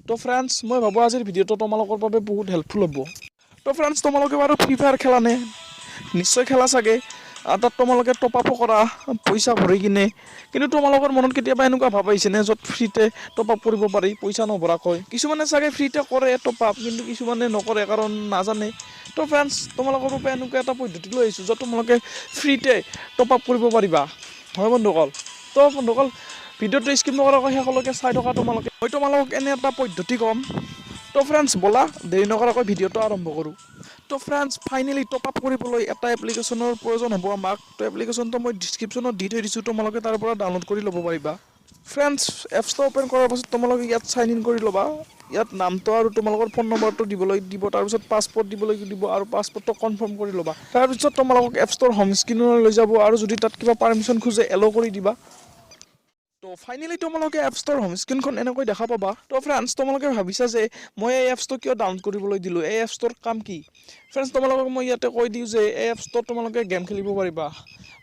তো ফ্ৰেণ্ডছ মই ভাবোঁ আজিৰ ভিডিঅ'টো তোমালোকৰ বাবে বহুত হেল্পফুল হ'ব। তো ফ্ৰেণ্ডছ তোমালোকে বাৰু ফ্ৰী ফায়াৰ খেলা নে? নিশ্চয় খেলা চাগে। তাত তোমালোকে টপ আপ কৰা পইচা ভৰি কিনে, কিন্তু তোমালোকৰ মনত কেতিয়াবা এনেকুৱা ভাব আহিছেনে য'ত ফ্ৰীতে টপ আপ কৰিব পাৰি পইচা নভৰাকৈ? কিছুমানে চাগে ফ্ৰীতে কৰে টপ আপ, কিন্তু কিছুমানে নকৰে কাৰণ নাজানে। তো ফ্ৰেণ্ডছ তোমালোকৰ বাবে এনেকুৱা এটা পদ্ধতি লৈ আহিছোঁ য'ত তোমালোকে ফ্ৰীতে টপ আপ কৰিব পাৰিবা, হয় বন্ধুসকল। তো বন্ধুসকল ভিডিঅ'টো স্কিপ নকৰাকৈ শেষলৈকে চাই থকা তোমালোকে। মই তোমালোকক এনে এটা পদ্ধতি ক'ম। তো ফ্ৰেণ্ডছ ব'লা দেৰি নকৰাকৈ ভিডিঅ'টো আৰম্ভ কৰোঁ। তো ফ্ৰেণ্ডছ ফাইনেলি টপ আপ কৰিবলৈ এটা এপ্লিকেশ্যনৰ প্ৰয়োজন হ'ব আমাক। তো এপ্লিকেশ্যনটো মই ডিছক্ৰিপশ্যনত দি থৈ দিছোঁ, তোমালোকে তাৰ পৰা ডাউনলোড কৰি ল'ব পাৰিবা। ফ্ৰেণ্ডছ এপছটো অ'পেন কৰাৰ পাছত তোমালোকে ইয়াত চাইন ইন কৰি ল'বা। ইয়াত নামটো আৰু তোমালোকৰ ফোন নম্বৰটো দিবলৈ দিব, তাৰপিছত পাছপৰ্ট দিবলৈ দিব আৰু পাছপৰ্টটো কনফাৰ্ম কৰি ল'বা। তাৰপিছত তোমালোকক এপছটোৰ হোম স্ক্ৰীনলৈ লৈ যাব আৰু যদি তাত কিবা পাৰ্মিশ্যন খোজে এল' কৰি দিবা। তো ফাইনেলি তোমালোকে এপছটোৰ হোম স্ক্ৰীনখন এনেকৈ দেখা পাবা। তো ফ্ৰেণ্ডছ তোমালোকে ভাবিছা যে মই এই এপছটো কিয় ডাউনলোড কৰিবলৈ দিলোঁ, এই এপছটোৰ কাম কি? ফ্ৰেণ্ডছ তোমালোকক মই ইয়াতে কৈ দিওঁ যে এই এপছটোত তোমালোকে গেম খেলিব পাৰিবা,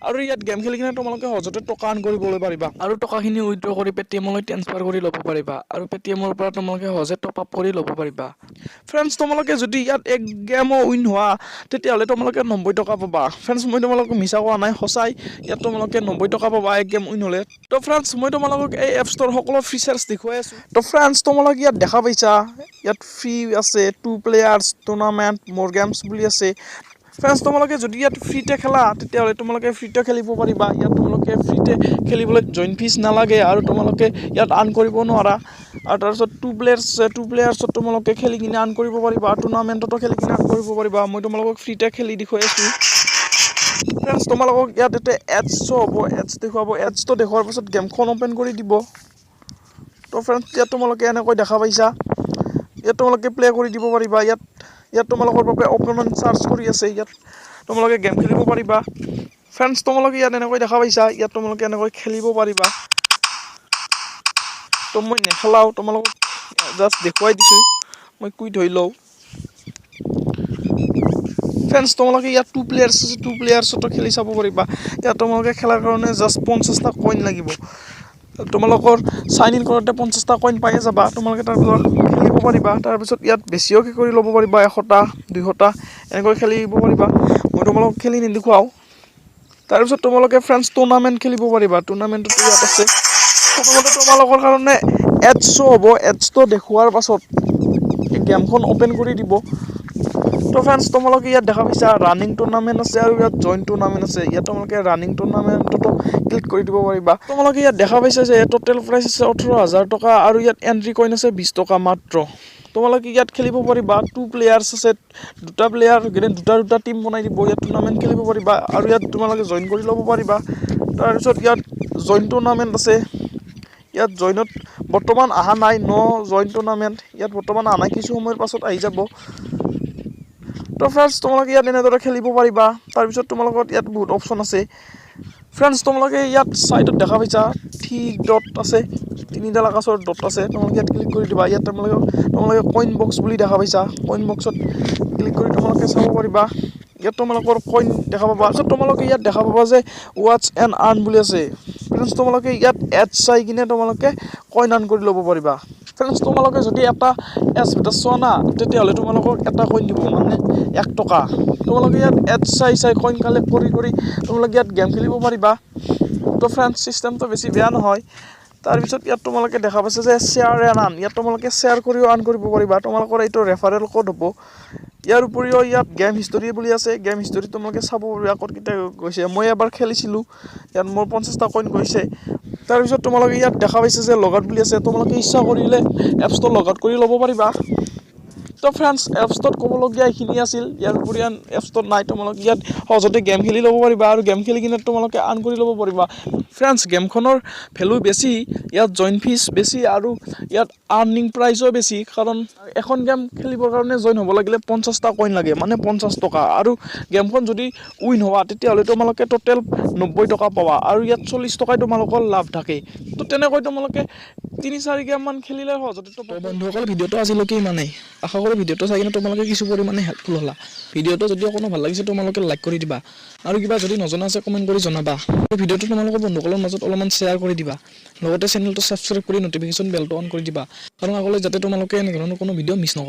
আৰু ইয়াত গেম খেলি কিনে তোমালোকে সহজতে টকা আৰ্ণ কৰিবলৈ পাৰিবা, আৰু টকাখিনি উইথড্ৰ কৰি পেটিএমলৈ ট্ৰেন্সফাৰ কৰি ল'ব পাৰিবা, আৰু পেটিএমৰ পৰা তোমালোকে সহজে টপ আপ কৰি ল'ব পাৰিবা। ফ্ৰেণ্ডছ তোমালোকে যদি ইয়াত এক গেমো উইন হোৱা তেতিয়াহ'লে তোমালোকে 90 টকা পাবা। ফ্ৰেণ্ডছ মই তোমালোকক মিছা কোৱা নাই, সঁচাই ইয়াত তোমালোকে 90 টকা পাবা এক গেম উইন হ'লে। তো ফ্ৰেণ্ডছ মই তোমালোকক এই এপছটোৰ সকলো ফিচাৰ্ছ দেখুৱাই আছোঁ। তো ফ্ৰেণ্ডছ তোমালোকে ইয়াত দেখা পাইছা, ইয়াত ফ্ৰী আছে, 2 প্লেয়াৰ্ছ, টুৰ্ণামেণ্ট, মোৰ গেমছ বুলি আছে। ফ্ৰেণ্ডছ তোমালোকে যদি ইয়াত ফ্ৰীতে খেলা তেতিয়াহ'লে তোমালোকে ফ্ৰীতে খেলিব পাৰিবা। ইয়াত তোমালোকে ফ্ৰীতে খেলিবলৈ জইন ফিজ নালাগে, আৰু তোমালোকে ইয়াত আৰ্ণ কৰিব নোৱাৰা। আৰু তাৰপিছত 2 প্লেয়াৰ্ছত তোমালোকে খেলি কিনে আৰ্ণ কৰিব পাৰিবা, টুৰ্ণামেণ্টতো খেলি কিনে আৰ্ণ কৰিব পাৰিবা। মই তোমালোকক ফ্ৰীতে খেলি দেখুৱাই আছোঁ। ফ্ৰেণ্ডছ তোমালোকক ইয়াত এটা এডছ শ্ব' হ'ব, এডছ দেখুৱাব। এডছটো দেখুৱাৰ পাছত গেমখন অ'পেন কৰি দিব। তো ফ্ৰেণ্ডছ ইয়াত তোমালোকে এনেকৈ দেখা পাইছা, ইয়াত তোমালোকে প্লে কৰি দিব পাৰিবা। ইয়াত তোমালোকৰ বাবে অপনেণ্ট চাৰ্জ কৰি আছে, ইয়াত তোমালোকে গেম খেলিব পাৰিবা। ফ্ৰেণ্ডছ তোমালোকে ইয়াত এনেকৈ দেখা পাইছা, ইয়াত তোমালোকে এনেকৈ খেলিব পাৰিবা। তো মই নেখেলাওঁ, তোমালোকক জাষ্ট দেখুৱাই দিছোঁ। মই কুইট হৈ লওঁ। ফ্ৰেণ্ডছ তোমালোকে ইয়াত 2 প্লেয়াৰ্ছ আছে, 2 প্লেয়াৰ্ছতো খেলি চাব পাৰিবা। ইয়াত তোমালোকে খেলাৰ কাৰণে জাষ্ট 50টা কইন লাগিব। তোমালোকৰ চাইন ইন কৰোঁতে 50টা কইন পায়ে যাবা, তোমালোকে তাৰপিছত খেলিব পাৰিবা। তাৰপিছত ইয়াত বেছিও কৰি ল'ব পাৰিবা, 100টা 200টা এনেকৈ খেলিব পাৰিবা। মই তোমালোকক খেলি নেদেখুৱাওঁ। তাৰপিছত তোমালোকে ফ্ৰেণ্ডছ টুৰ্ণামেণ্ট খেলিব পাৰিবা। টুৰ্ণামেণ্টতো ইয়াত আছে। প্ৰথমতে তোমালোকৰ কাৰণে এডছ শ্ব' হ'ব, এডছটো দেখুৱাৰ পাছত গেমখন অ'পেন কৰি দিব। তো ফ্ৰেণ্ডছ তোমালোকে ইয়াত দেখা পাইছা ৰানিং টুৰ্ণামেণ্ট আছে, আৰু ইয়াত জইন টুৰ্ণামেণ্ট আছে। ইয়াত তোমালোকে ৰানিং টুৰ্ণামেণ্টতো ক্লিক কৰি দিব পাৰিবা। তোমালোকে ইয়াত দেখা পাইছা যে টোটেল প্ৰাইচ আছে 18,000 টকা, আৰু ইয়াত এণ্ট্ৰি কইন আছে 20 টকা মাত্ৰ। তোমালোকে ইয়াত খেলিব পাৰিবা। 2 প্লেয়াৰ্ছ আছে, 2টা প্লেয়াৰ দুটা টিম বনাই দিব। ইয়াত টুৰ্ণামেণ্ট খেলিব পাৰিবা, আৰু ইয়াত তোমালোকে জইন কৰি ল'ব পাৰিবা। তাৰপিছত ইয়াত জইন টুৰ্ণামেণ্ট আছে। ইয়াত জইনত বৰ্তমান অহা নাই, জইন টুৰ্ণামেণ্ট ইয়াত বৰ্তমান অহা নাই, কিছু সময়ৰ পাছত আহি যাব। তো ফ্ৰেণ্ডছ তোমালোকে ইয়াত এনেদৰে খেলিব পাৰিবা। তাৰপিছত তোমালোকৰ ইয়াত বহুত অপশ্যন আছে। ফ্ৰেণ্ডছ তোমালোকে ইয়াত ছাইডত দেখা পাইছা 3 ডট আছে, 3ডাল আকাশৰ ডট আছে। তোমালোকে ইয়াত ক্লিক কৰি দিবা। ইয়াত তোমালোকে কইন বক্স বুলি দেখা পাইছা, কইন বক্সত ক্লিক কৰি তোমালোকে চাব পাৰিবা। ইয়াত তোমালোকৰ কইন দেখা পাবা। তাৰপিছত তোমালোকে ইয়াত দেখা পাবা যে ৱাটছ এণ্ড আৰ্ণ বুলি আছে। ফ্ৰেণ্ডছ তোমালোকে ইয়াত এড চাই কিনে তোমালোকে কইন আৰ্ণ কৰি ল'ব পাৰিবা। ফ্ৰেণ্ডছ তোমালোকে যদি এটা এডছ চোৱা না, তেতিয়াহ'লে তোমালোকক এটা কইন দিব, মানে 1 টকা। তোমালোকে ইয়াত এড চাই কইন কালেক্ট কৰি তোমালোকে ইয়াত গেম খেলিব পাৰিবা। তো ফ্ৰেণ্ডছ চিষ্টেমটো বেছি বেয়া নহয়। তাৰপিছত ইয়াত তোমালোকে দেখা পাইছা যে শ্বেয়াৰ এণ্ড আৰ্ণ, ইয়াত তোমালোকে শ্বেয়াৰ কৰিও আৰ্ণ কৰিব পাৰিবা। তোমালোকৰ এইটো ৰেফাৰেল কোড হ'ব। ইয়াৰ উপৰিও ইয়াত গেম হিষ্টৰী বুলি আছে, গেম হিষ্টৰী তোমালোকে চাব পাৰিবা ক'ত কেতিয়া গৈছে। মই এবাৰ খেলিছিলোঁ, ইয়াত মোৰ 50টা কইন গৈছে। তাৰপিছত তোমালোকে ইয়াত দেখা পাইছা যে লগ আউট বুলি আছে, তোমালোকে ইচ্ছা কৰিলে এপছটো লগ আউট কৰি ল'ব পাৰিবা। তো ফ্ৰেণ্ডছ এপছটোত ক'বলগীয়া এইখিনি আছিল। ইয়াৰ উপৰি এপছটোত নাই, তোমালোকে ইয়াত সহজতে গেম খেলি ল'ব পাৰিবা, আৰু গেম খেলি কিনে তোমালোকে আৰ্ণ কৰি ল'ব পাৰিবা। ফ্ৰেণ্ডছ গেমখনৰ ভেলু বেছি, ইয়াত জইন ফিজ বেছি, আৰু ইয়াত আৰ্নিং প্ৰাইজো বেছি। কাৰণ এখন গেম খেলিবৰ কাৰণে জইন হ'ব লাগিলে 50টা কইন লাগে, মানে 50 টকা। আৰু গেমখন যদি উইন হোৱা তেতিয়াহ'লে তোমালোকে টোটেল 90 টকা পাবা, আৰু ইয়াত 40 টকাই তোমালোকৰ লাভ থাকে। তো তেনেকৈ তোমালোকে 3-4 গেমমান খেলিলে সহজতে টপ আপ। বন্ধুসকল ভিডিঅ'টো আজিলৈকে ইমানেই। আশা কৰোঁ ভিডিঅ'টো চাই কিনে তোমালোকে কিছু পৰিমাণে হেল্পফুল হ'লা। ভিডিঅ'টো যদি অকণো ভাল লাগিছে তোমালোকে লাইক কৰি দিবা আৰু কিবা যদি নজনা আছে কমেণ্ট কৰি জনাবা। ভিডিঅ'টো তোমালোকৰ বন্ধুসকলৰ মাজত অলপমান শ্বেয়াৰ কৰি দিবা। লগতে চেনেলটো ছাবস্ক্ৰাইব কৰি নটিফিকেশ্যন বেলটো অন কৰি দিবা কাৰণ আগলৈ যাতে তোমালোকে এনেধৰণৰ কোনো ভিডিঅ' মিছ নকৰা।